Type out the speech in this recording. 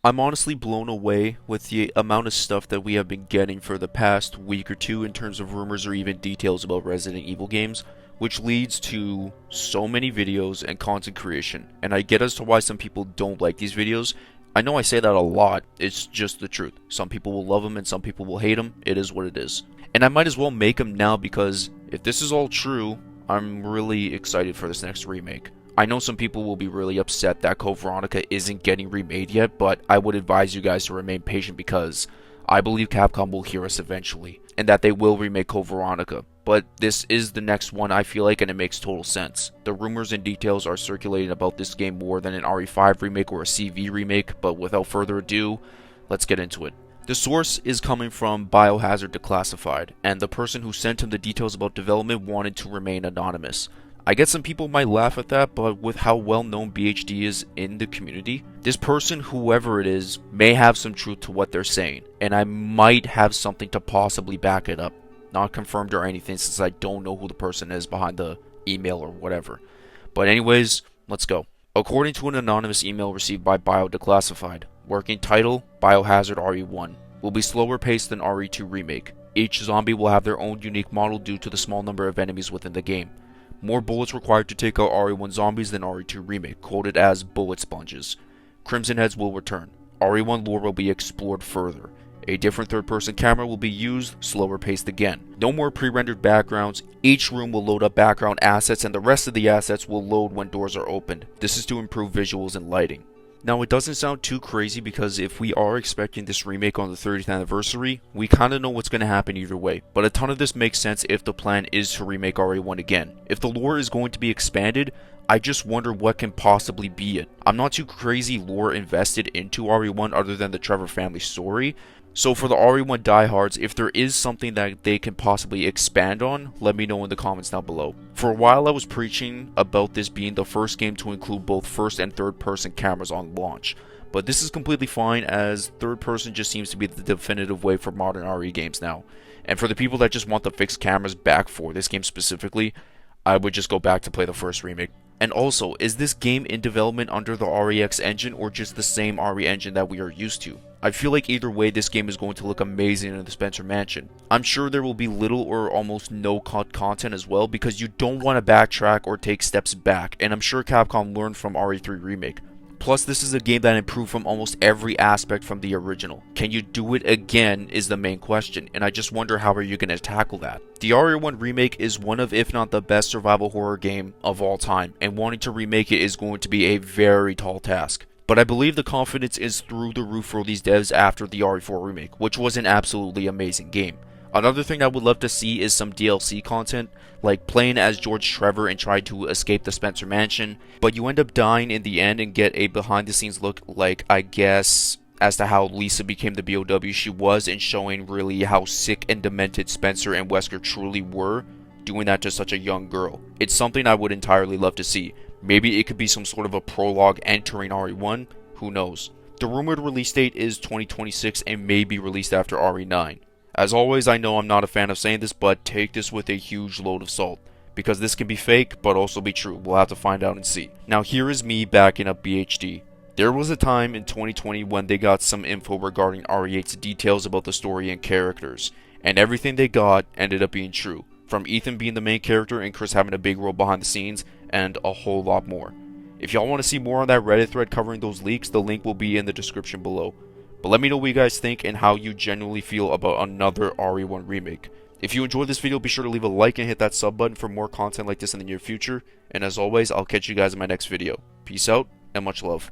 I'm honestly blown away with the amount of stuff that we have been getting for the past week or two in terms of rumors or even details about Resident Evil games, which leads to so many videos and content creation. And I get as to why some people don't like these videos. I know I say that a lot, it's just the truth. Some people will love them and some people will hate them. It is what it is. And I might as well make them now because if this is all true, I'm really excited for this next remake. I know some people will be really upset that Code Veronica isn't getting remade yet, but I would advise you guys to remain patient because I believe Capcom will hear us eventually, and that they will remake Code Veronica. But this is the next one, I feel like, and it makes total sense. The rumors and details are circulating about this game more than an RE5 remake or a CV remake, but without further ado, let's get into it. The source is coming from Biohazard Declassified, and the person who sent him the details about development wanted to remain anonymous. I get some people might laugh at that, but with how well known BHD is in the community, this person, whoever it is, may have some truth to what they're saying, and I might have something to possibly back it up. Not confirmed or anything since I don't know who the person is behind the email or whatever. But anyways, let's go. According to an anonymous email received by Declassified, working title, Biohazard RE1, will be slower paced than RE2 Remake. Each zombie will have their own unique model due to the small number of enemies within the game. More bullets required to take out RE1 zombies than RE2 Remake, quoted as bullet sponges. Crimson Heads will return. RE1 lore will be explored further. A different third-person camera will be used, slower paced again. No more pre-rendered backgrounds. Each room will load up background assets and the rest of the assets will load when doors are opened. This is to improve visuals and lighting. Now, it doesn't sound too crazy because if we are expecting this remake on the 30th anniversary, we kinda know what's gonna happen either way. But a ton of this makes sense if the plan is to remake RE1 again. If the lore is going to be expanded, I just wonder what can possibly be it. I'm not too crazy lore invested into RE1 other than the Trevor family story. So for the RE1 diehards, if there is something that they can possibly expand on, let me know in the comments down below. For a while I was preaching about this being the first game to include both first and third person cameras on launch. But this is completely fine as third person just seems to be the definitive way for modern RE games now. And for the people that just want the fixed cameras back for this game specifically, I would just go back to play the first remake. And also, is this game in development under the REX engine or just the same RE engine that we are used to? I feel like either way this game is going to look amazing in the Spencer Mansion. I'm sure there will be little or almost no cut content as well because you don't want to backtrack or take steps back, and I'm sure Capcom learned from RE3 Remake. Plus, this is a game that improved from almost every aspect from the original. Can you do it again is the main question, and I just wonder how are you going to tackle that. The RE1 Remake is one of, if not the best survival horror game of all time, and wanting to remake it is going to be a very tall task. But I believe the confidence is through the roof for these devs after the RE4 Remake, which was an absolutely amazing game. Another thing I would love to see is some DLC content, like playing as George Trevor and try to escape the Spencer Mansion, but you end up dying in the end and get a behind the scenes look, like, I guess, as to how Lisa became the BOW she was and showing really how sick and demented Spencer and Wesker truly were, doing that to such a young girl. It's something I would entirely love to see. Maybe it could be some sort of a prologue entering RE1, who knows. The rumored release date is 2026 and may be released after RE9. As always, I know I'm not a fan of saying this, but take this with a huge load of salt. Because this can be fake, but also be true. We'll have to find out and see. Now here is me backing up BHD. There was a time in 2020 when they got some info regarding RE8's details about the story and characters. And everything they got ended up being true. From Ethan being the main character and Chris having a big role behind the scenes, and a whole lot more. If y'all want to see more on that Reddit thread covering those leaks, the link will be in the description below. But let me know what you guys think and how you genuinely feel about another RE1 remake. If you enjoyed this video, be sure to leave a like and hit that sub button for more content like this in the near future. And as always, I'll catch you guys in my next video. Peace out, and much love.